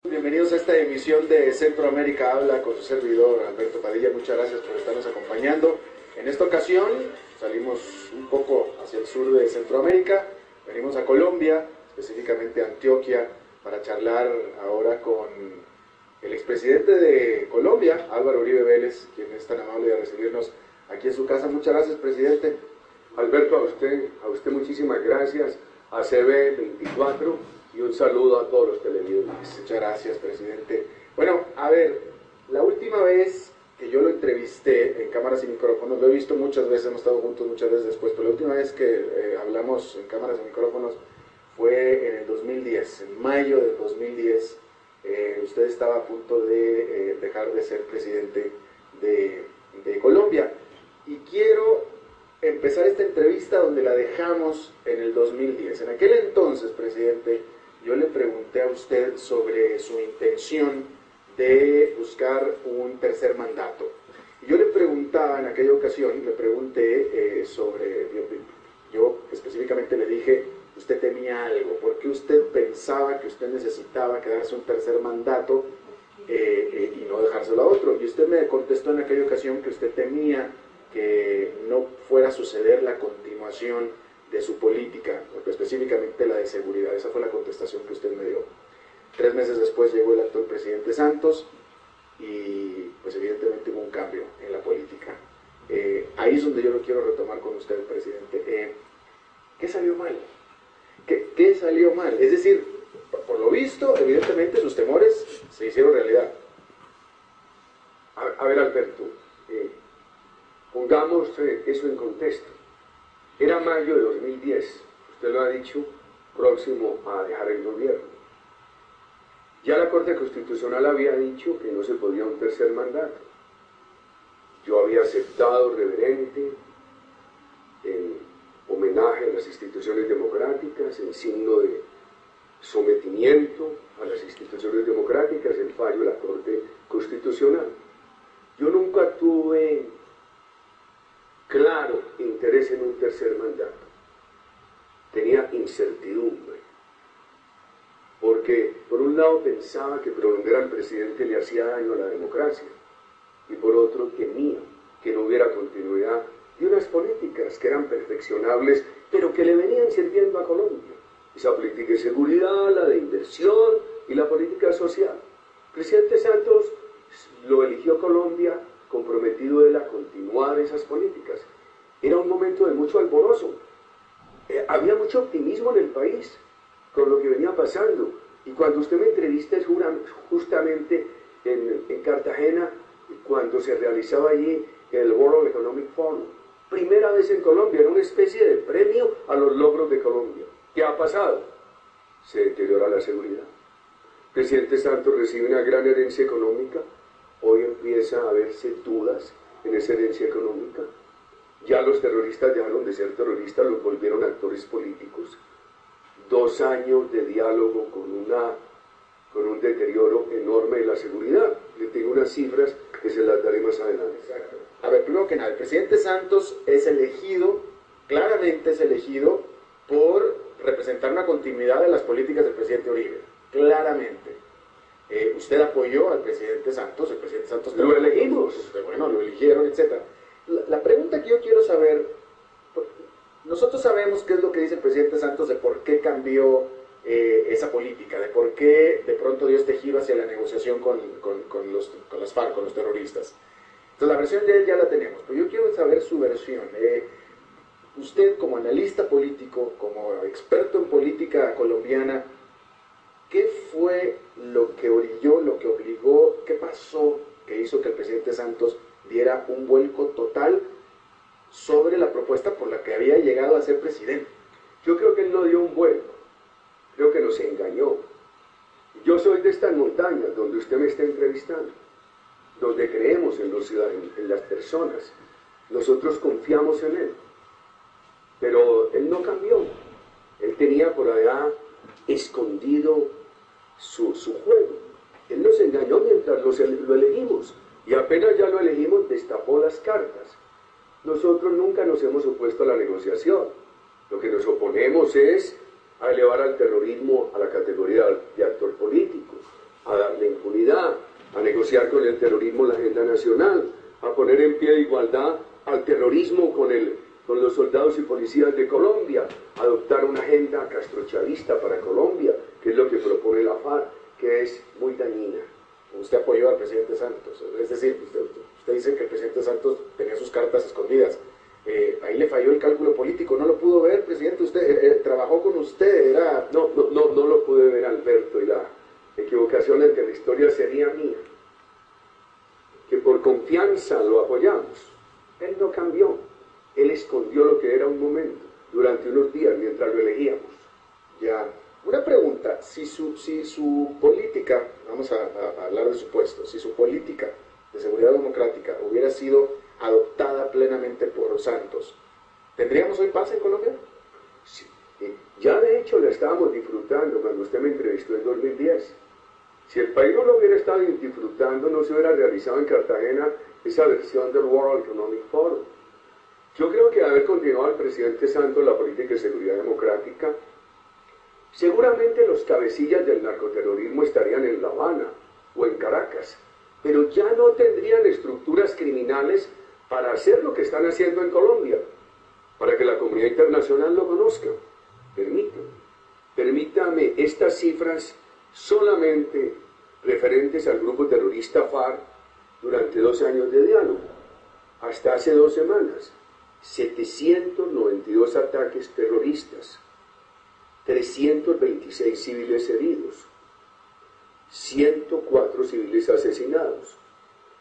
Bienvenidos a esta emisión de Centroamérica Habla con su servidor Alberto Padilla. Muchas gracias por estarnos acompañando. En esta ocasión salimos un poco hacia el sur de Centroamérica, venimos a Colombia, específicamente a Antioquia, para charlar ahora con el expresidente de Colombia, Álvaro Uribe Vélez, quien es tan amable de recibirnos aquí en su casa. Muchas gracias, presidente. Alberto, a usted muchísimas gracias, a CB24 y un saludo a todos los televidentes. Muchas gracias, presidente. Bueno, a ver, la última vez que yo lo entrevisté en cámaras y micrófonos, lo he visto muchas veces, hemos estado juntos muchas veces después, pero la última vez que hablamos en cámaras y micrófonos fue en el 2010, en mayo del 2010. Usted estaba a punto de dejar de ser presidente de Colombia. Y quiero empezar esta entrevista donde la dejamos en el 2010. En aquel entonces, presidente, yo le pregunté a usted sobre su intención de buscar un tercer mandato. Y yo le preguntaba en aquella ocasión, le pregunté yo específicamente le dije, usted temía algo, ¿por qué usted pensaba que usted necesitaba quedarse un tercer mandato y no dejárselo a otro? Y usted me contestó en aquella ocasión que usted temía que no fuera a suceder la continuación de su política, específicamente la de seguridad. Esa fue la contestación que usted me dio. 3 meses después llegó el actual presidente Santos y pues evidentemente hubo un cambio en la política. Ahí es donde yo lo quiero retomar con usted, presidente. ¿Qué salió mal? ¿Qué salió mal? Es decir, por lo visto, evidentemente sus temores se hicieron realidad. A ver, Alberto, pongamos eso en contexto. Era mayo de 2010, usted lo ha dicho, próximo a dejar el gobierno. Ya la Corte Constitucional había dicho que no se podía un tercer mandato. Yo había aceptado reverente, en homenaje a las instituciones democráticas, en signo de sometimiento a las instituciones democráticas, el fallo de la Corte Constitucional. Yo nunca tuve claro interés en un tercer mandato. Tenía incertidumbre, porque por un lado pensaba que prolongar al presidente le hacía daño a la democracia, y por otro temía que no hubiera continuidad de unas políticas que eran perfeccionables, pero que le venían sirviendo a Colombia. Esa política de seguridad, la de inversión y la política social. El presidente Santos lo eligió Colombia comprometido él a continuar esas políticas. Era un momento de mucho alborozo. Había mucho optimismo en el país con lo que venía pasando. Y cuando usted me entrevista es justamente en Cartagena, cuando se realizaba allí el World Economic Forum. Primera vez en Colombia, era una especie de premio a los logros de Colombia. ¿Qué ha pasado? Se deteriora la seguridad. El presidente Santos recibe una gran herencia económica. Hoy empieza a haberse dudas en esa herencia económica. Ya los terroristas dejaron de ser terroristas, los volvieron actores políticos. 2 años de diálogo con un deterioro enorme de la seguridad. Le tengo unas cifras que se las daré más adelante. Exacto. A ver, primero que nada, el presidente Santos es elegido, claramente es elegido por representar una continuidad de las políticas del presidente Uribe. Claramente. Usted apoyó al presidente Santos, el presidente Santos... Lo elegimos. Bueno, lo eligieron, etc. La pregunta que yo quiero saber, nosotros sabemos qué es lo que dice el presidente Santos de por qué cambió esa política, de por qué de pronto dio este giro hacia la negociación con las FARC, con los terroristas. Entonces la versión de él ya la tenemos, pero yo quiero saber su versión. Usted como analista político, como experto en política colombiana, ¿qué fue lo que orilló, lo que obligó, qué pasó que hizo que el presidente Santos diera un vuelco total sobre la propuesta por la que había llegado a ser presidente? Yo creo que él no dio un vuelco, creo que nos engañó. Yo soy de estas montañas donde usted me está entrevistando, donde creemos en los ciudadanos, en las personas. Nosotros confiamos en él, pero él no cambió. Él tenía por allá escondido su juego. Él nos engañó mientras lo elegimos, y apenas ya lo elegimos destapó las cartas. Nosotros nunca nos hemos opuesto a la negociación. Lo que nos oponemos es a elevar al terrorismo a la categoría de actor político, a negociar con el terrorismo la agenda nacional, a poner en pie de igualdad al terrorismo con los soldados y policías de Colombia, adoptar una agenda castrochavista para Colombia, que es lo que propone la FARC, que es muy dañina. Usted apoyó al presidente Santos, es decir, usted dice que el presidente Santos tenía sus cartas escondidas. Ahí le falló el cálculo político, no lo pudo ver, presidente, usted trabajó con usted, era... No lo pude ver, Alberto, y la equivocación ante la historia sería mía, que por confianza lo apoyamos. Él no cambió, él escondió lo que era un momento, durante unos días, mientras lo elegíamos. Ya, una pregunta, si su política, vamos a hablar de su puesto, si su política de seguridad democrática hubiera sido adoptada plenamente por Santos, ¿tendríamos hoy paz en Colombia? Sí. Ya de hecho la estábamos disfrutando cuando usted me entrevistó en 2010. Si el país no lo hubiera estado disfrutando, no se hubiera realizado en Cartagena esa versión del World Economic Forum. Yo creo que de haber continuado el presidente Santos la política de seguridad democrática, seguramente los cabecillas del narcoterrorismo estarían en La Habana o en Caracas, pero ya no tendrían estructuras criminales para hacer lo que están haciendo en Colombia, para que la comunidad internacional lo conozca. Permítame estas cifras solamente referentes al grupo terrorista FARC durante 2 años de diálogo. Hasta hace 2 semanas, 792 ataques terroristas, 326 civiles heridos, 104 civiles asesinados,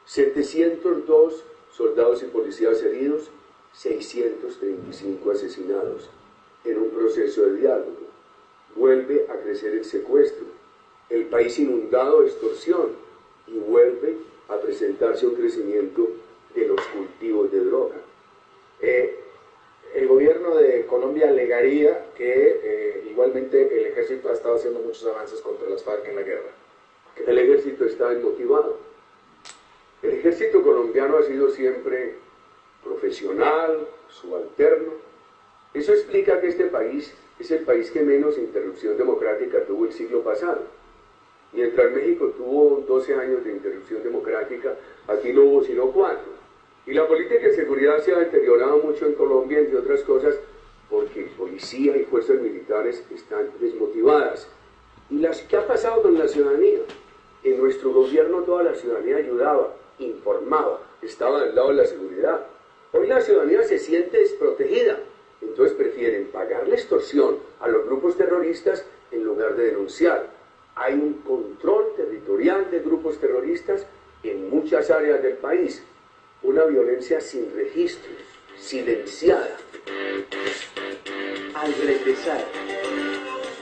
702 soldados y policías heridos, 635 asesinados en un proceso de diálogo. Vuelve a crecer el secuestro, el país inundado de extorsión, y vuelve a presentarse un crecimiento de los cultivos de droga. El gobierno de Colombia alegaría que igualmente el ejército ha estado haciendo muchos avances contra las FARC en la guerra. El ejército está desmotivado. El ejército colombiano ha sido siempre profesional, subalterno. Eso explica que este país es el país que menos interrupción democrática tuvo el siglo pasado. Mientras México tuvo 12 años de interrupción democrática, aquí no hubo sino 4. Y la política de seguridad se ha deteriorado mucho en Colombia, entre otras cosas, porque policía y fuerzas militares están desmotivadas. ¿Y qué ha pasado con la ciudadanía? En nuestro gobierno toda la ciudadanía ayudaba, informaba, estaba del lado de la seguridad. Hoy la ciudadanía se siente desprotegida, entonces prefieren pagar la extorsión a los grupos terroristas en lugar de denunciar. Hay un control territorial de grupos terroristas en muchas áreas del país, una violencia sin registros, silenciada. Al regresar,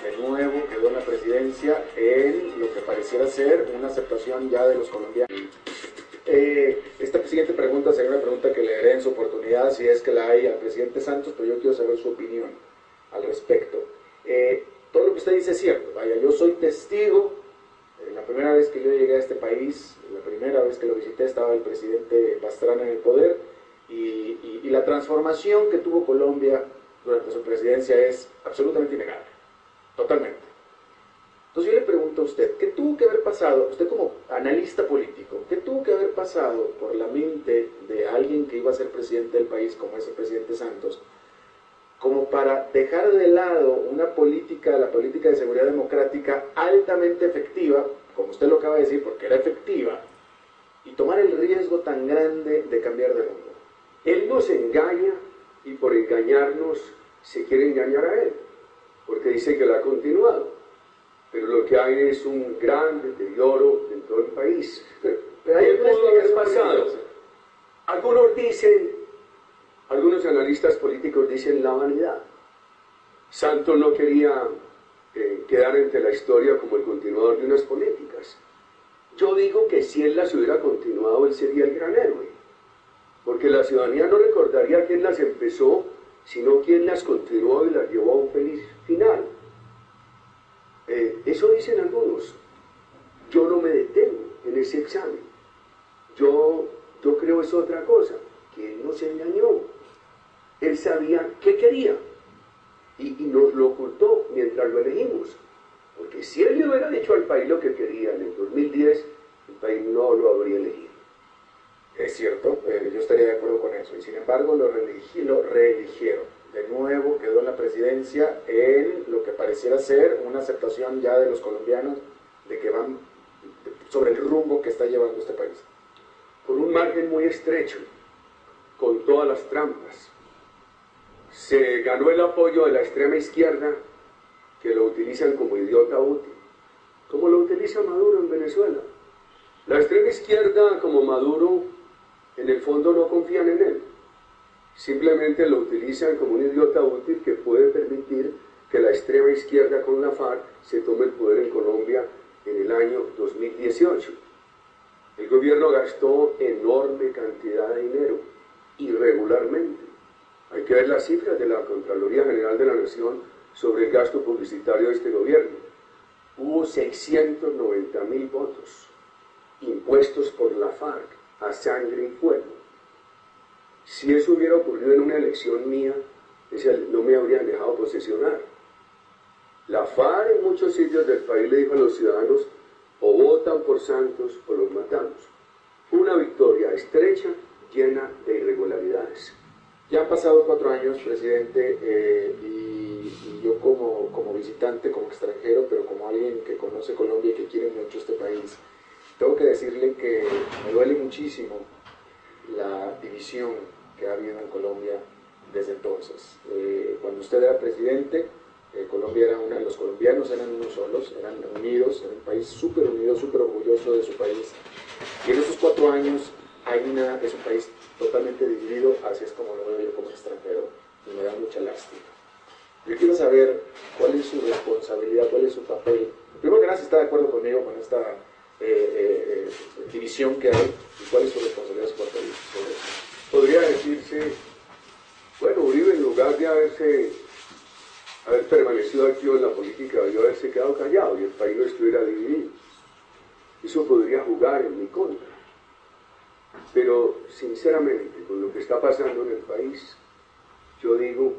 De nuevo quedó en la presidencia en lo que pareciera ser una aceptación ya de los colombianos. Esta siguiente pregunta sería una pregunta que le daré en su oportunidad, si es que la hay, al presidente Santos, pero yo quiero saber su opinión al respecto. Todo lo que usted dice es cierto. Vaya, yo soy testigo. La primera vez que yo llegué a este país, la primera vez que lo visité, estaba el presidente Pastrana en el poder, y la transformación que tuvo Colombia durante su presidencia es absolutamente innegable, totalmente. Entonces yo le pregunto a usted, ¿qué tuvo que haber pasado, usted como analista político, qué tuvo que haber pasado por la mente de alguien que iba a ser presidente del país, como es el presidente Santos, como para dejar de lado una política, la política de seguridad democrática altamente efectiva, como usted lo acaba de decir, porque era efectiva, y tomar el riesgo tan grande de cambiar de rumbo? Él nos engaña, y por engañarnos se quiere engañar a él, porque dice que lo ha continuado. Pero lo que hay es un gran deterioro en todo el país. Pero hay una pudo haber explicación pasado. Algunos dicen, algunos analistas políticos dicen la vanidad. Santos no quería quedar entre la historia como el continuador de unas políticas. Yo digo que si él las hubiera continuado, él sería el gran héroe. Porque la ciudadanía no recordaría quién las empezó, sino quién las continuó y las llevó a un feliz final. Eso dicen algunos. Yo no me detengo en ese examen. Yo creo es otra cosa, que él nos engañó. Él sabía qué quería y nos lo ocultó mientras lo elegimos. Porque si él le hubiera dicho al país lo que quería en el 2010, el país no lo habría eso, y sin embargo lo reeligieron. De nuevo quedó en la presidencia en lo que pareciera ser una aceptación ya de los colombianos de que van sobre el rumbo que está llevando este país. Por un margen muy estrecho, con todas las trampas, se ganó el apoyo de la extrema izquierda, que lo utilizan como idiota útil, como lo utiliza Maduro en Venezuela. La extrema izquierda, como Maduro, en el fondo no confían en él. Simplemente lo utilizan como un idiota útil que puede permitir que la extrema izquierda con la FARC se tome el poder en Colombia en el año 2018. El gobierno gastó enorme cantidad de dinero, irregularmente. Hay que ver las cifras de la Contraloría General de la Nación sobre el gasto publicitario de este gobierno. Hubo 690.000 votos impuestos por la FARC a sangre y fuego. Si eso hubiera ocurrido en una elección mía, no me habrían dejado posesionar. La FARC en muchos sitios del país le dijo a los ciudadanos: o votan por Santos o los matamos. Una victoria estrecha, llena de irregularidades. Ya han pasado 4 años, presidente, y yo como visitante, como extranjero, pero como alguien que conoce Colombia y que quiere mucho este país, tengo que decirle que me duele muchísimo la división que ha habido en Colombia desde entonces. Cuando usted era presidente, Colombia era los colombianos eran unos solos, eran unidos, era un país súper unido, súper orgulloso de su país. Y en estos 4 años es un país totalmente dividido, así es como lo veo yo como extranjero, y me da mucha lástima. Yo quiero saber cuál es su responsabilidad, cuál es su papel. Primero que nada, si está de acuerdo conmigo con esta división que hay, y cuál es su responsabilidad, su papel sobre eso. Podría decirse, bueno, Uribe, en lugar de haber permanecido activo en la política, debió haberse quedado callado y el país no estuviera dividido. Eso podría jugar en mi contra. Pero, sinceramente, con lo que está pasando en el país, yo digo,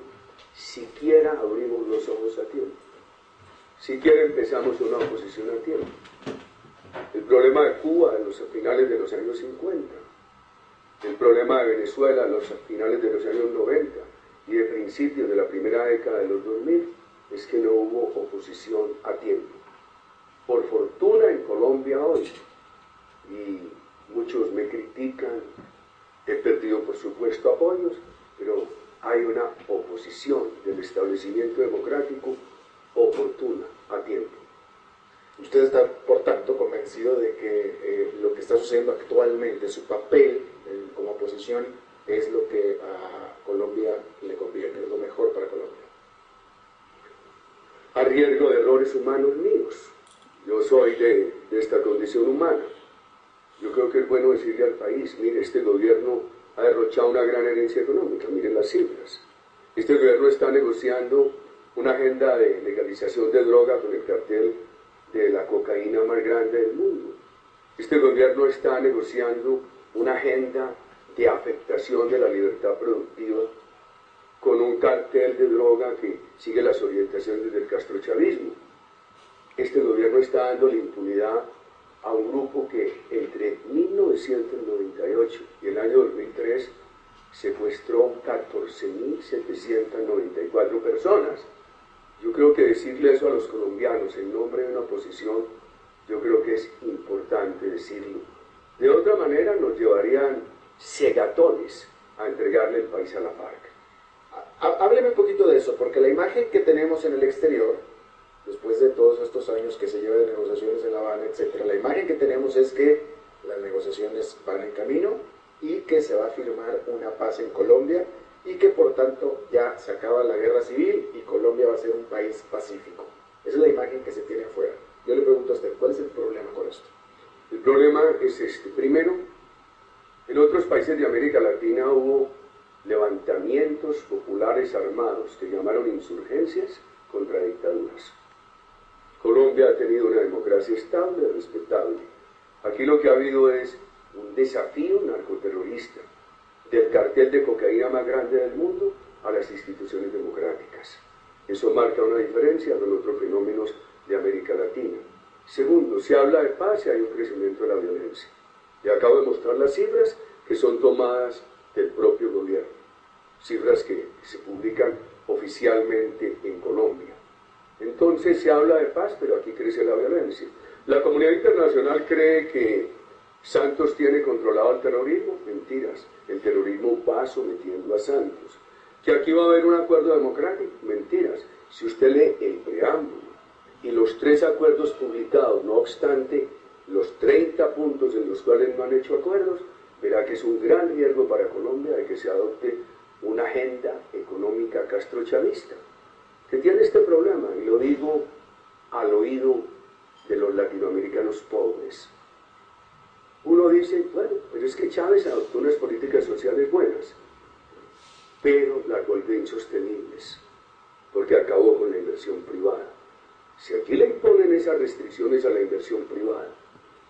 siquiera abrimos los ojos a tiempo. Siquiera empezamos una oposición a tiempo. El problema de Cuba a finales de los años 50, el problema de Venezuela a finales de los años 90 y de principios de la primera década de los 2000 es que no hubo oposición a tiempo. Por fortuna en Colombia hoy, y muchos me critican, he perdido por supuesto apoyos, pero hay una oposición del establecimiento democrático oportuna, a tiempo. Usted está, por tanto, convencido de que lo que está sucediendo actualmente, su papel como oposición, es lo que a Colombia le conviene, es lo mejor para Colombia. A riesgo de errores humanos míos. Yo soy de esta condición humana. Yo creo que es bueno decirle al país, mire, este gobierno ha derrochado una gran herencia económica, miren las cifras. Este gobierno está negociando una agenda de legalización de droga con el cartel de la cocaína más grande del mundo. Este gobierno está negociando una agenda de afectación de la libertad productiva con un cartel de droga que sigue las orientaciones del castrochavismo. Este gobierno está dando la impunidad a un grupo que entre 1998 y el año 2003 secuestró 14.794 personas. Yo creo que decirle eso a los colombianos en nombre de una oposición, yo creo que es importante decirlo. De otra manera nos llevarían segatones a entregarle el país a la FARC. Hábleme un poquito de eso, porque la imagen que tenemos en el exterior, después de todos estos años que se llevan de negociaciones en La Habana, etc., la imagen que tenemos es que las negociaciones van en camino y que se va a firmar una paz en Colombia y que por tanto ya se acaba la guerra civil y Colombia va a ser un país pacífico. Esa es la imagen que se tiene afuera. Yo le pregunto a usted, ¿cuál es el problema con esto? El problema es este. Primero, en otros países de América Latina hubo levantamientos populares armados que llamaron insurgencias contra dictaduras. Colombia ha tenido una democracia estable, respetable. Aquí lo que ha habido es un desafío narcoterrorista del cartel de cocaína más grande del mundo a las instituciones democráticas. Eso marca una diferencia con otros fenómenos de América Latina. Segundo, se habla de paz y hay un crecimiento de la violencia. Le acabo de mostrar las cifras que son tomadas del propio gobierno, cifras que se publican oficialmente en Colombia. Entonces se habla de paz, pero aquí crece la violencia. La comunidad internacional cree que Santos tiene controlado el terrorismo. Mentiras, el terrorismo va sometiendo a Santos. Que aquí va a haber un acuerdo democrático. Mentiras, si usted lee el preámbulo y los 3 acuerdos publicados, no obstante los 30 puntos en los cuales no han hecho acuerdos, verá que es un gran riesgo para Colombia de que se adopte una agenda económica castrochavista, que tiene este problema, y lo digo al oído de los latinoamericanos pobres. Uno dice, bueno, pero es que Chávez adoptó unas políticas sociales buenas, pero las volvió insostenibles, porque acabó con la inversión privada. Si aquí le imponen esas restricciones a la inversión privada,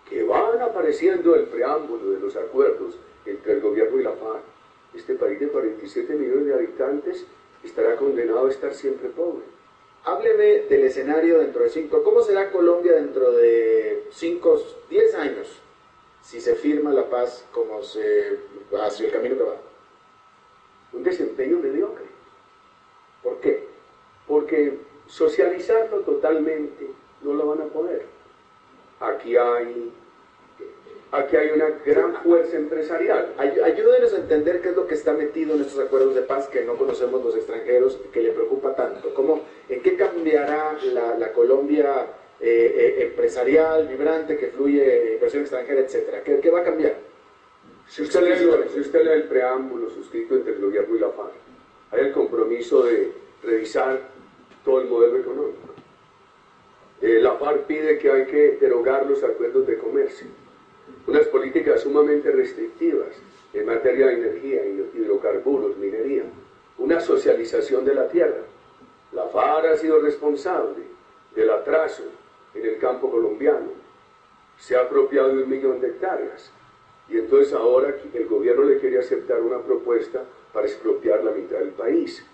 que van apareciendo el preámbulo de los acuerdos entre el gobierno y la FARC, este país de 47 millones de habitantes estará condenado a estar siempre pobre. Hábleme del escenario dentro de 5. ¿Cómo será Colombia dentro de 5, 10 años? Si se firma la paz como hacia el camino que va. Un desempeño mediocre. ¿Por qué? Porque socializarlo totalmente no lo van a poder. Aquí hay una gran fuerza empresarial. Ayúdenos a entender qué es lo que está metido en estos acuerdos de paz que no conocemos los extranjeros, que le preocupa tanto. ¿En qué cambiará la Colombia empresarial, vibrante, que fluye inversión extranjera, etcétera? ¿Qué va a cambiar? Si usted lee el preámbulo suscrito entre el gobierno y la FARC, hay el compromiso de revisar todo el modelo económico. La FARC pide que hay que derogar los acuerdos de comercio, unas políticas sumamente restrictivas en materia de energía, hidrocarburos, minería, una socialización de la tierra. La FARC ha sido responsable del atraso en el campo colombiano, se ha apropiado de 1 millón de hectáreas, y entonces ahora el gobierno le quiere aceptar una propuesta para expropiar la mitad del país.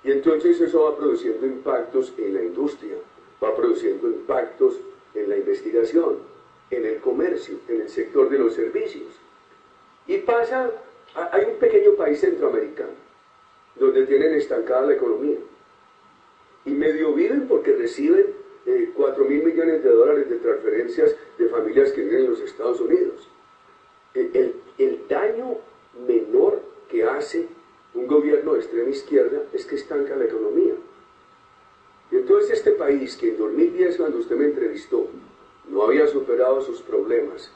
Y entonces eso va produciendo impactos en la industria, va produciendo impactos en la investigación, en el comercio, en el sector de los servicios. Y hay un pequeño país centroamericano, donde tienen estancada la economía, y medio viven porque reciben 4.000 millones de dólares de transferencias de familias que viven en los Estados Unidos. El daño menor que hace un gobierno de extrema izquierda es que estanca la economía. Y entonces este país, que en 2010, cuando usted me entrevistó, no había superado sus problemas,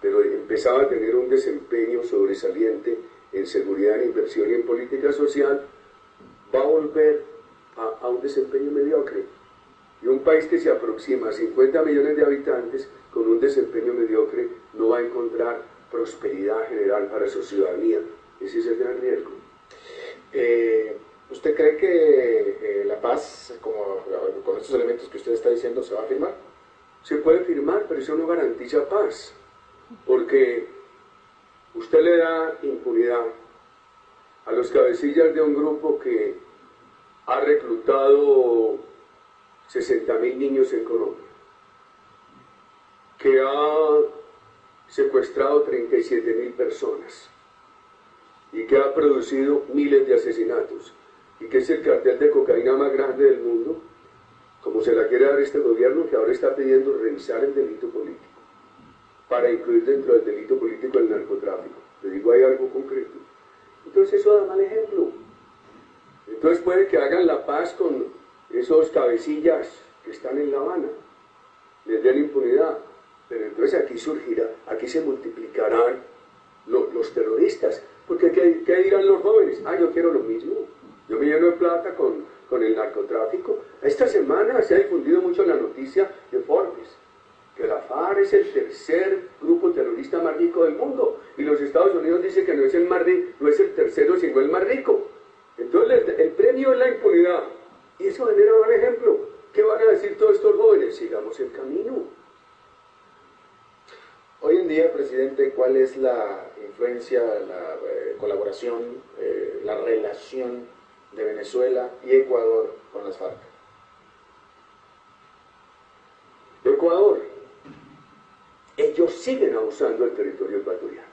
pero empezaba a tener un desempeño sobresaliente en seguridad, en inversión y en política social, va a volver a un desempeño mediocre. Y un país que se aproxima a 50 millones de habitantes con un desempeño mediocre no va a encontrar prosperidad general para su ciudadanía. Ese es el gran riesgo. ¿Usted cree que la paz, con estos elementos que usted está diciendo, se va a firmar? Se puede firmar, pero eso no garantiza paz, porque usted le da impunidad a los cabecillas de un grupo que ha reclutado 60.000 niños en Colombia, que ha secuestrado 37.000 personas y que ha producido miles de asesinatos, y que es el cartel de cocaína más grande del mundo, como se la quiere dar este gobierno, que ahora está pidiendo revisar el delito político para incluir dentro del delito político el narcotráfico. Le digo, hay algo concreto. Entonces eso da mal ejemplo. Entonces puede que hagan la paz con esos cabecillas que están en La Habana, les den impunidad, pero entonces aquí se multiplicarán los terroristas, porque ¿qué dirán los jóvenes? Yo quiero lo mismo, yo me lleno de plata con el narcotráfico. Esta semana se ha difundido mucho la noticia de Forbes, que la FARC es el tercer grupo terrorista más rico del mundo, y los Estados Unidos dicen que no es el tercero, sino el más rico. Entonces el premio es la impunidad, y eso genera mal ejemplo. ¿Qué van a decir todos estos jóvenes? Sigamos el camino. Hoy en día, presidente, ¿cuál es la influencia, la colaboración, la relación de Venezuela y Ecuador con las FARC? Ecuador, ellos siguen abusando del territorio ecuatoriano.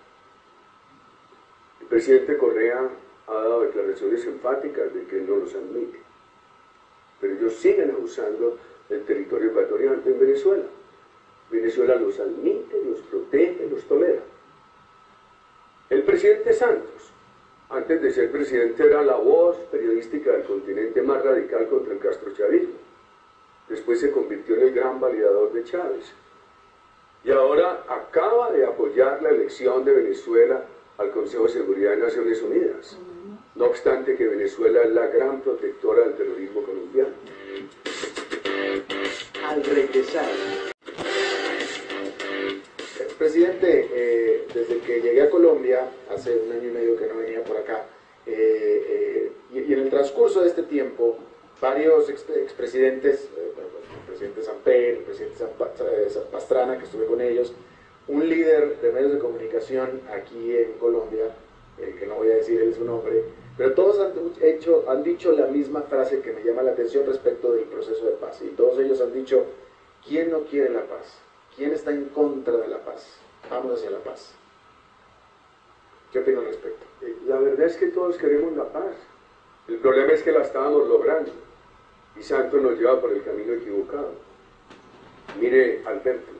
presidente Correa ha dado declaraciones enfáticas de que no los admite, pero ellos siguen abusando del territorio ecuatoriano en Venezuela. Venezuela los admite, los protege, los tolera. El presidente Santos, antes de ser presidente, era la voz periodística del continente más radical contra el castrochavismo. Después se convirtió en el gran validador de Chávez. Y ahora acaba de apoyar la elección de Venezuela al Consejo de Seguridad de Naciones Unidas. No obstante que Venezuela es la gran protectora del terrorismo colombiano. Al regresar. Presidente, desde que llegué a Colombia, hace 1 año y medio que no venía por acá, y en el transcurso de este tiempo, varios expresidentes, el presidente Samper, el presidente Pastrana, que estuve con ellos, un líder de medios de comunicación aquí en Colombia, que no voy a decir su nombre, pero todos han dicho la misma frase que me llama la atención respecto del proceso de paz, y todos ellos han dicho: ¿quién no quiere la paz? ¿Quién está en contra de la paz? Vamos hacia la paz. ¿Qué opina al respecto? La verdad es que todos queremos la paz. El problema es que la estábamos logrando y Santos nos lleva por el camino equivocado. Mire, Alberto,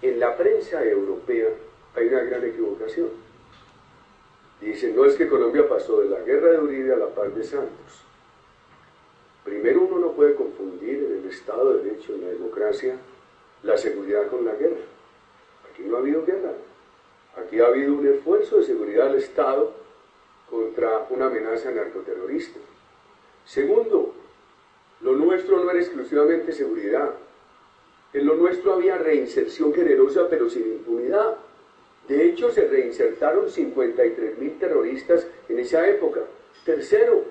en la prensa europea hay una gran equivocación. Dicen, no es que Colombia pasó de la guerra de Uribe a la paz de Santos. Primero, uno no puede confundir en el Estado de Derecho, en la democracia, la seguridad con la guerra. Aquí no ha habido guerra. Aquí ha habido un esfuerzo de seguridad del Estado contra una amenaza narcoterrorista. Segundo, lo nuestro no era exclusivamente seguridad. En lo nuestro había reinserción generosa pero sin impunidad. De hecho, se reinsertaron 53.000 terroristas en esa época. Tercero,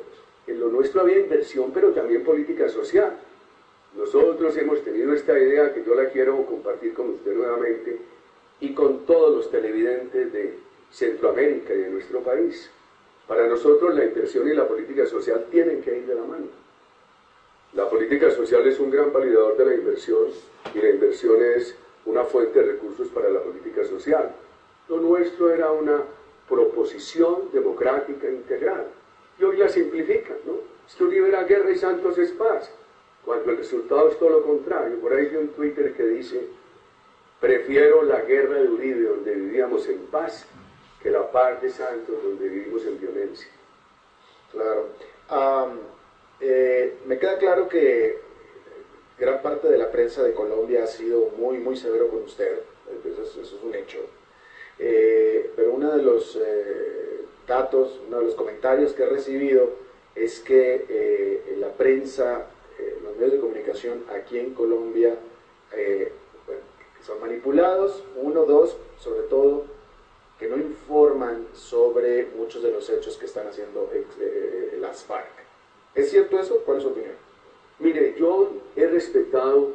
en lo nuestro había inversión pero también política social. Nosotros hemos tenido esta idea que yo la quiero compartir con usted nuevamente y con todos los televidentes de Centroamérica y de nuestro país. Para nosotros la inversión y la política social tienen que ir de la mano. La política social es un gran validador de la inversión y la inversión es una fuente de recursos para la política social. Lo nuestro era una proposición democrática integral y hoy la simplifican, ¿no? Es que Uribe era guerra y Santos es paz, cuando el resultado es todo lo contrario. Por ahí vi un Twitter que dice: prefiero la guerra de Uribe, donde vivíamos en paz, que la paz de Santos, donde vivimos en violencia. Claro. Me queda claro que gran parte de la prensa de Colombia ha sido muy, muy severo con usted. Eso es un hecho. Pero uno de los datos, uno de los comentarios que he recibido es que la prensa, los medios de comunicación aquí en Colombia, bueno, que son manipulados, uno, dos, sobre todo, que no informan sobre muchos de los hechos que están haciendo las FARC. ¿Es cierto eso? ¿Cuál es su opinión? Mire, yo he respetado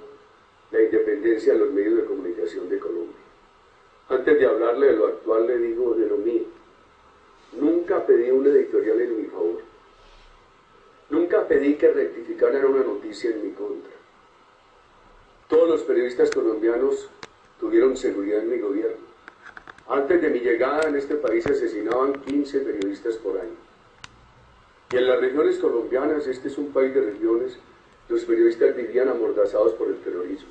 la independencia de los medios de comunicación de Colombia. Antes de hablarle de lo actual, le digo de lo mío. Nunca pedí una editorial en mi favor. Nunca pedí que rectificaran una noticia en mi contra. Todos los periodistas colombianos tuvieron seguridad en mi gobierno. Antes de mi llegada en este país se asesinaban 15 periodistas por año. Y en las regiones colombianas, este es un país de regiones, los periodistas vivían amordazados por el terrorismo.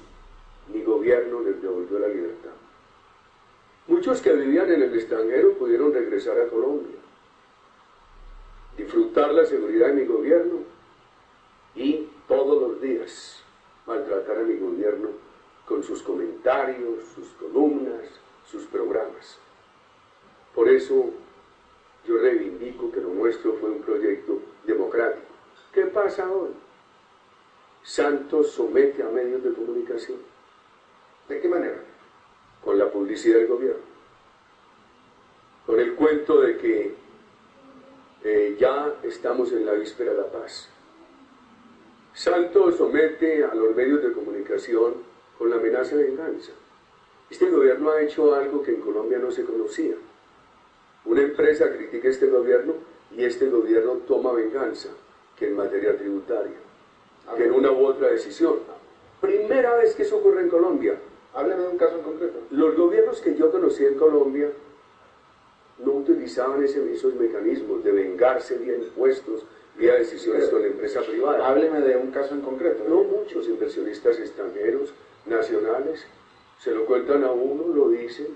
Mi gobierno les devolvió la libertad. Muchos que vivían en el extranjero pudieron regresar a Colombia, disfrutar la seguridad de mi gobierno y todos los días maltratar a mi gobierno con sus comentarios, sus columnas, sus programas. Por eso yo reivindico que lo nuestro fue un proyecto democrático. ¿Qué pasa hoy? Santos somete a medios de comunicación. ¿De qué manera? Con la publicidad del gobierno. Con el cuento de que ya estamos en la víspera de la paz. Santos somete a los medios de comunicación con la amenaza de venganza. Este gobierno ha hecho algo que en Colombia no se conocía. Una empresa critica a este gobierno y este gobierno toma venganza, que en materia tributaria, que en una u otra decisión. Primera vez que eso ocurre en Colombia. Hábleme de un caso en concreto. Los gobiernos que yo conocí en Colombia no utilizaban esos mecanismos de vengarse vía impuestos, vía decisiones con la empresa privada. Hábleme de un caso en concreto. No muchos inversionistas extranjeros, nacionales, se lo cuentan a uno, lo dicen,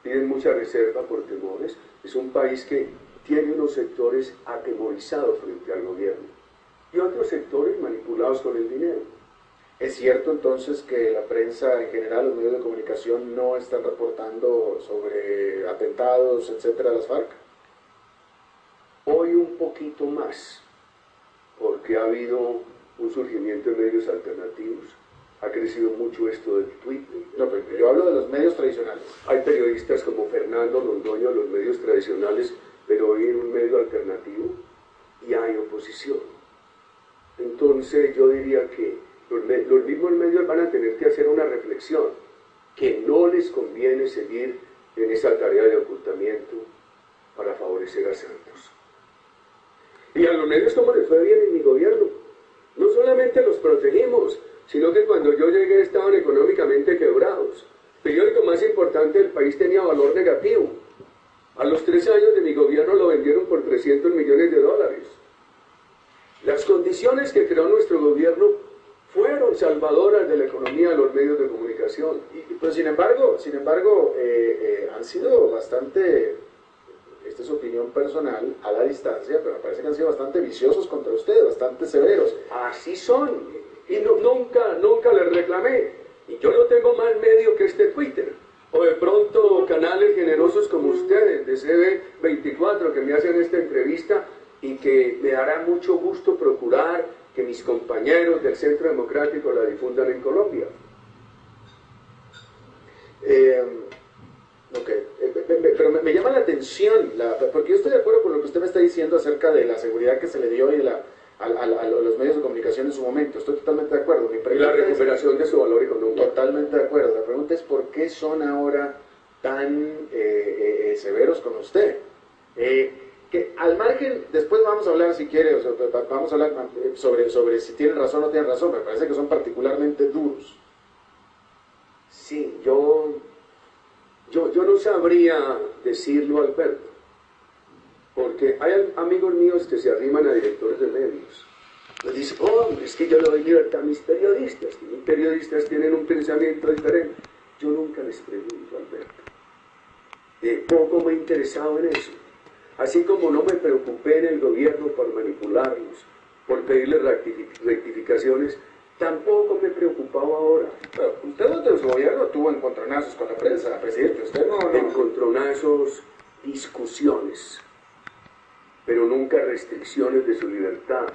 piden mucha reserva por temores. Es un país que tiene unos sectores atemorizados frente al gobierno y otros sectores manipulados con el dinero. ¿Es cierto entonces que la prensa en general, los medios de comunicación no están reportando sobre atentados, etcétera, a las FARC? Hoy un poquito más, porque ha habido un surgimiento de medios alternativos, ha crecido mucho esto del Twitter. No, pero yo hablo de los medios tradicionales. Hay periodistas como Fernando Londoño, los medios tradicionales, pero hoy en un medio alternativo y hay oposición. Entonces yo diría que los mismos medios van a tener que hacer una reflexión, que no les conviene seguir en esa tarea de ocultamiento para favorecer a Santos. Y a los medios, como les fue bien en mi gobierno, no solamente los protegimos, sino que cuando yo llegué estaban económicamente quebrados. El periódico más importante del país tenía valor negativo. A los 3 años de mi gobierno lo vendieron por $300 millones. Las condiciones que creó nuestro gobierno fueron salvadoras de la economía de los medios de comunicación. Pero sin embargo, han sido bastante, esta es opinión personal, a la distancia, pero me parece que han sido bastante viciosos contra usted, bastante severos. Así son, y nunca les reclamé. Y yo no tengo más medio que este Twitter, o de pronto canales generosos como ustedes, de CB24, que me hacen esta entrevista y que me dará mucho gusto procurar que mis compañeros del Centro Democrático la difundan en Colombia. Pero me llama la atención, porque yo estoy de acuerdo con lo que usted me está diciendo acerca de la seguridad que se le dio y a los medios de comunicación en su momento. Estoy totalmente de acuerdo. Y la recuperación de su valor económico. Totalmente de acuerdo. La pregunta es ¿por qué son ahora tan severos con usted? Que al margen, después vamos a hablar si quiere, vamos a hablar sobre si tienen razón o no tienen razón, me parece que son particularmente duros. Sí, yo no sabría decirlo, Alberto, porque hay amigos míos que se arriman a directores de medios. Les dicen, es que yo le doy libertad a mis periodistas, y mis periodistas tienen un pensamiento diferente. Yo nunca les pregunto, Alberto. Poco me he interesado en eso. Así como no me preocupé en el gobierno por manipularlos, por pedirles rectificaciones, tampoco me he preocupado ahora. Pero usted durante su gobierno tuvo encontronazos con la prensa, presidente. Usted no. Encontronazos, discusiones, pero nunca restricciones de su libertad.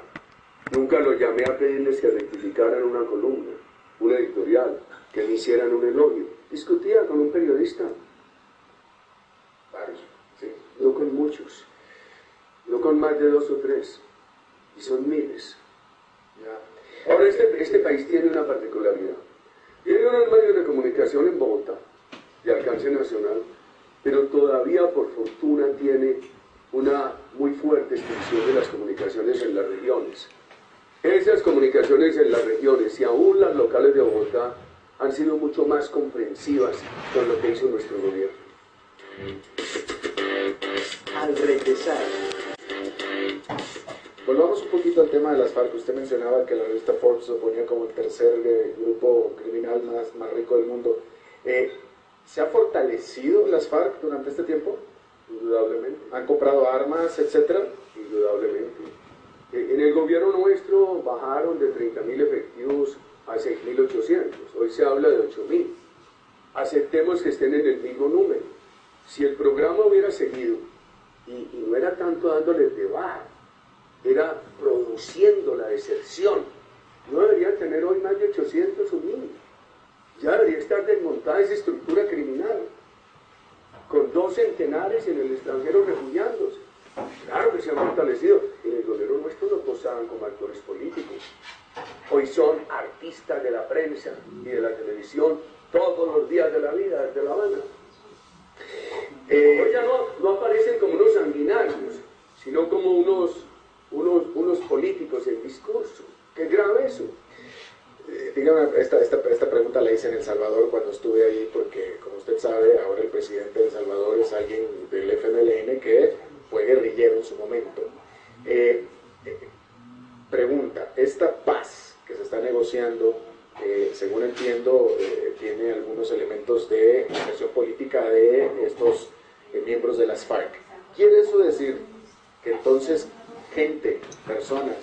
Nunca los llamé a pedirles que rectificaran una columna, un editorial, que me hicieran un elogio. Discutía con un periodista. Varios. Sí. No con muchos, no con más de 2 o 3, y son miles. Ya. Ahora este país tiene una particularidad. Tiene unos medios de comunicación en Bogotá, de alcance nacional, pero todavía por fortuna tiene una muy fuerte extensión de las comunicaciones en las regiones. Esas comunicaciones en las regiones y aún las locales de Bogotá han sido mucho más comprensivas con lo que hizo nuestro gobierno. Al regresar, volvamos un poquito al tema de las FARC. Usted mencionaba que la revista Forbes se ponía como el tercer grupo criminal más rico del mundo. ¿Se ha fortalecido las FARC durante este tiempo? Indudablemente. ¿Han comprado armas, etcétera? Indudablemente. En el gobierno nuestro bajaron de 30.000 efectivos a 6.800. Hoy se habla de 8.000. Aceptemos que estén en el mismo número. Si el programa hubiera seguido, y no era tanto dándoles de baja, era produciendo la deserción, no deberían tener hoy más de 800 o 1.000. Ya debería estar desmontada esa estructura criminal, con 2 centenares en el extranjero refugiándose. Claro que se han fortalecido. En el gobierno nuestro no posaban como actores políticos. Hoy son artistas de la prensa y de la televisión todos los días de la vida desde La Habana. Hoy ya no aparecen como unos sanguinarios, sino como unos políticos en discurso. Qué grave eso. Dígame, esta pregunta la hice en El Salvador cuando estuve ahí, porque como usted sabe, ahora el presidente de El Salvador es alguien del FMLN ELN, que fue guerrillero en su momento. Pregunta, esta paz que se está negociando, según entiendo, tiene algunos elementos de inversión política de estos miembros de las FARC. ¿Quiere eso decir que entonces gente, personas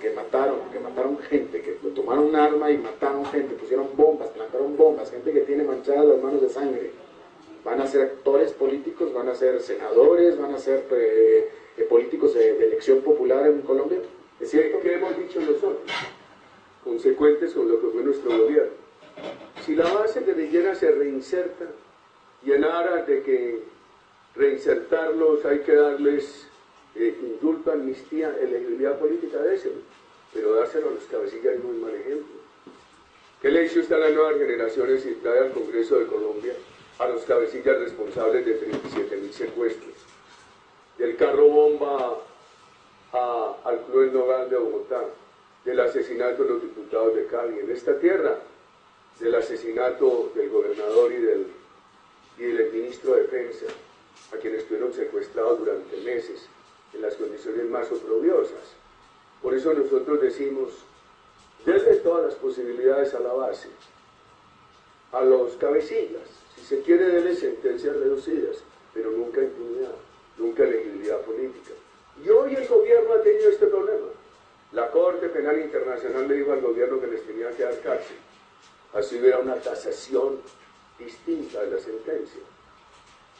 que mataron gente, que tomaron un arma y mataron gente, pusieron bombas, plantaron bombas, gente que tiene manchadas las manos de sangre, van a ser actores políticos, van a ser senadores, van a ser políticos de elección popular en Colombia? ¿Es cierto? ¿Qué hemos dicho nosotros? Consecuentes con lo que fue nuestro gobierno. Si la base guerrillera se reinserta y en aras de que reinsertarlos hay que darles indulto, amnistía, elegibilidad política, déselo, pero dárselo a los cabecillas es muy mal ejemplo. ¿Qué le dice usted a las nuevas generaciones y trae al Congreso de Colombia a los cabecillas responsables de 37.000 secuestros? Del carro bomba al Club El Nogal de Bogotá, del asesinato de los diputados de Cali, en esta tierra, del asesinato del gobernador y del ministro de Defensa, a quienes estuvieron secuestrados durante meses en las condiciones más oprobiosas. Por eso nosotros decimos, denle todas las posibilidades a la base, a los cabecillas, si se quiere denle sentencias reducidas, pero nunca impunidad, nunca elegibilidad política. Y hoy el gobierno ha tenido este problema. La Corte Penal Internacional le dijo al gobierno que les tenía que dar cárcel. Así hubiera una tasación distinta de la sentencia.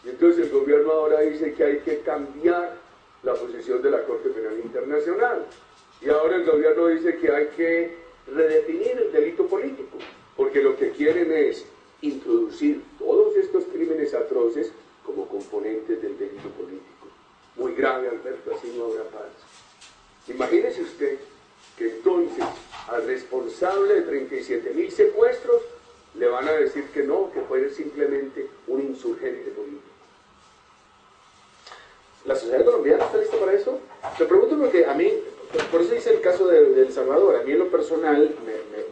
Y entonces el gobierno ahora dice que hay que cambiar la posición de la Corte Penal Internacional. Y ahora el gobierno dice que hay que redefinir el delito político, porque lo que quieren es introducir todos estos crímenes atroces como componentes del delito político. Muy grave, Alberto, así no habrá paz. Imagínese usted que entonces al responsable de 37.000 secuestros le van a decir que no, que puede ser simplemente un insurgente político. ¿La sociedad colombiana está lista para eso? Te pregunto porque a mí, por eso hice el caso de El Salvador, a mí en lo personal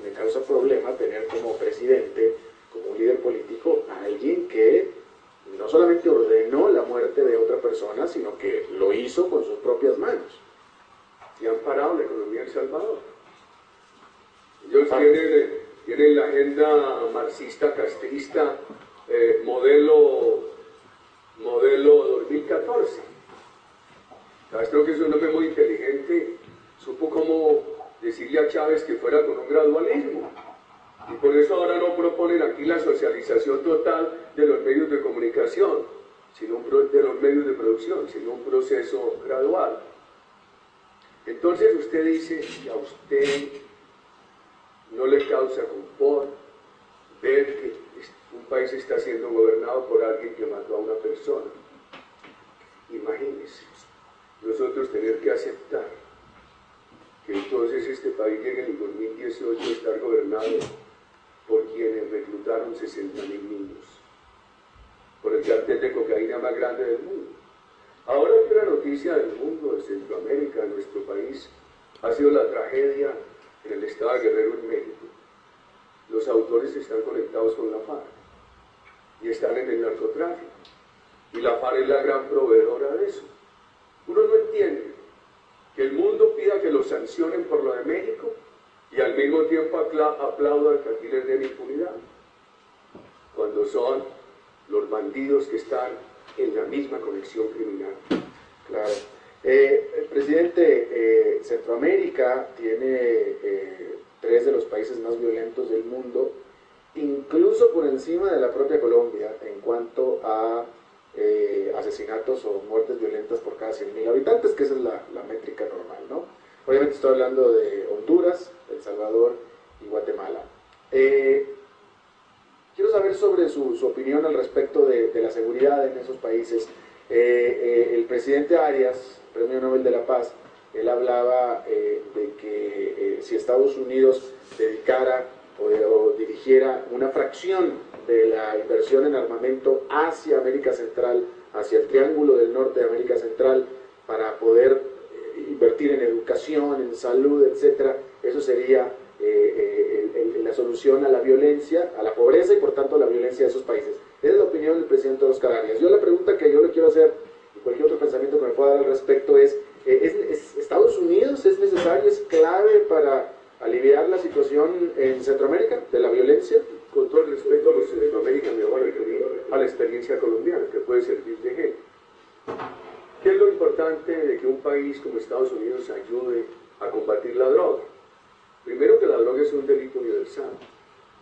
me causa problema tener como presidente, como líder político, a alguien que no solamente ordenó la muerte de otra persona, sino que lo hizo con sus propias manos. Y han parado la economía de El Salvador. Ellos tienen la agenda marxista, castrista, modelo 2014. Castro, que es un hombre muy inteligente, supo cómo decirle a Chávez que fuera con un gradualismo. Y por eso ahora no proponen aquí la socialización total de los medios de comunicación, sino de los medios de producción, sino un proceso gradual. Entonces usted dice que a usted no le causa confort ver que un país está siendo gobernado por alguien que mató a una persona. Imagínese, nosotros tener que aceptar que entonces este país llegue en el 2018 a estar gobernado por quienes reclutaron 60.000 niños, por el cartel de cocaína más grande del mundo. Ahora que la noticia del mundo, de Centroamérica, de nuestro país, ha sido la tragedia en el estado de Guerrero, en México. Los autores están conectados con la FARC y están en el narcotráfico. Y la FARC es la gran proveedora de eso. Uno no entiende que el mundo pida que los sancionen por lo de México y al mismo tiempo aplaudan que aquí les den impunidad, cuando son los bandidos que están en la misma conexión criminal. Claro. El presidente, Centroamérica tiene 3 de los países más violentos del mundo, incluso por encima de la propia Colombia en cuanto a asesinatos o muertes violentas por cada 100.000 habitantes, que esa es la métrica normal, ¿no? Obviamente estoy hablando de Honduras, El Salvador y Guatemala. Quiero saber sobre su opinión al respecto de la seguridad en esos países. El presidente Arias, Premio Nobel de la Paz, él hablaba de que si Estados Unidos dedicara o dirigiera una fracción de la inversión en armamento hacia América Central, hacia el Triángulo del Norte de América Central, para poder invertir en educación, en salud, etc., eso sería la solución a la violencia, a la pobreza y por tanto a la violencia de esos países. Esa es la opinión del presidente Oscar Arias. Yo la pregunta que yo le quiero hacer, y cualquier otra pueda dar al respecto es ¿Estados Unidos es necesario, es clave para aliviar la situación en Centroamérica de la violencia? Con todo el respeto a los centroamericanos, me voy a referir a la experiencia colombiana, que puede servir de ejemplo. ¿Qué es lo importante de que un país como Estados Unidos ayude a combatir la droga? Primero, que la droga es un delito universal,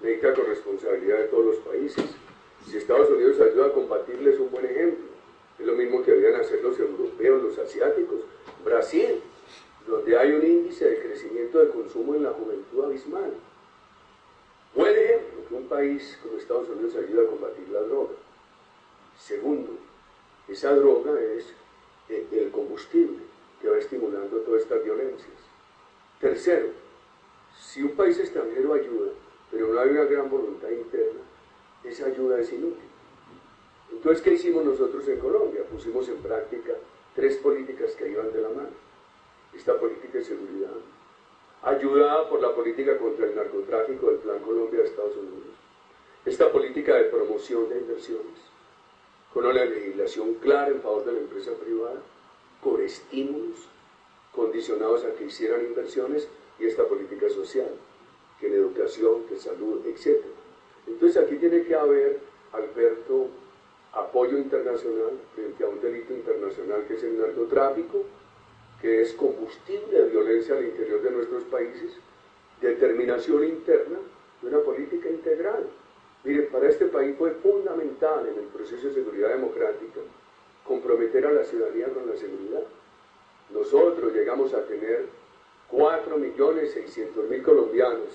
necesita corresponsabilidad de todos los países. Si Estados Unidos ayuda a combatirla, es un buen ejemplo. Es lo mismo que deberían hacer los europeos, los asiáticos. Brasil, donde hay un índice de crecimiento de consumo en la juventud abismal. Buen ejemplo que un país como Estados Unidos ayuda a combatir la droga. Segundo, esa droga es el combustible que va estimulando todas estas violencias. Tercero, si un país extranjero ayuda, pero no hay una gran voluntad interna, esa ayuda es inútil. Entonces, ¿qué hicimos nosotros en Colombia? Pusimos en práctica 3 políticas que iban de la mano. Esta política de seguridad, ayudada por la política contra el narcotráfico del Plan Colombia de Estados Unidos. Esta política de promoción de inversiones, con una legislación clara en favor de la empresa privada, con estímulos condicionados a que hicieran inversiones, y esta política social, que en educación, que en salud, etc. Entonces aquí tiene que haber, Alberto, apoyo internacional frente a un delito internacional que es el narcotráfico, que es combustible de violencia al interior de nuestros países, determinación interna y una política integral. Mire, para este país fue fundamental en el proceso de seguridad democrática comprometer a la ciudadanía con la seguridad. Nosotros llegamos a tener 4.600.000 colombianos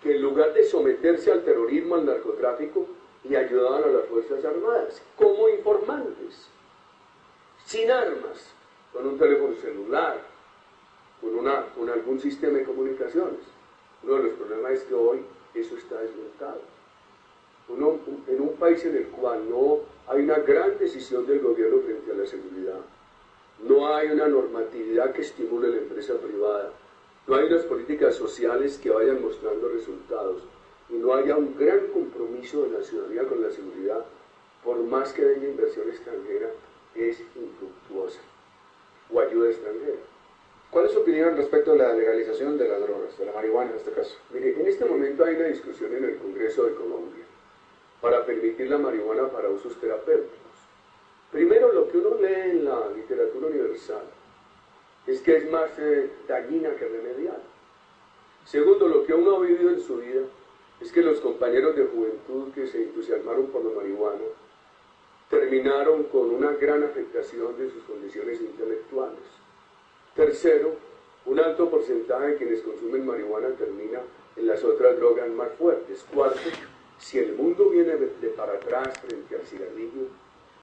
que en lugar de someterse al terrorismo, al narcotráfico, y ayudaban a las Fuerzas Armadas como informantes, sin armas, con un teléfono celular, con algún sistema de comunicaciones. Uno de los problemas es que hoy eso está desmontado. En un país en el cual no hay una gran decisión del gobierno frente a la seguridad, no hay una normatividad que estimule la empresa privada, no hay unas políticas sociales que vayan mostrando resultados, y no haya un gran compromiso de la ciudadanía con la seguridad, por más que haya inversión extranjera, es infructuosa, o ayuda extranjera. ¿Cuál es su opinión respecto a la legalización de las drogas, de la marihuana en este caso? Mire, en este momento hay una discusión en el Congreso de Colombia para permitir la marihuana para usos terapéuticos. Primero, lo que uno lee en la literatura universal es que es más dañina que remedial. Segundo, lo que uno ha vivido en su vida es que los compañeros de juventud que se entusiasmaron por la marihuana terminaron con una gran afectación de sus condiciones intelectuales. Tercero, un alto porcentaje de quienes consumen marihuana termina en las otras drogas más fuertes. Cuarto, si el mundo viene de para atrás frente al cigarrillo,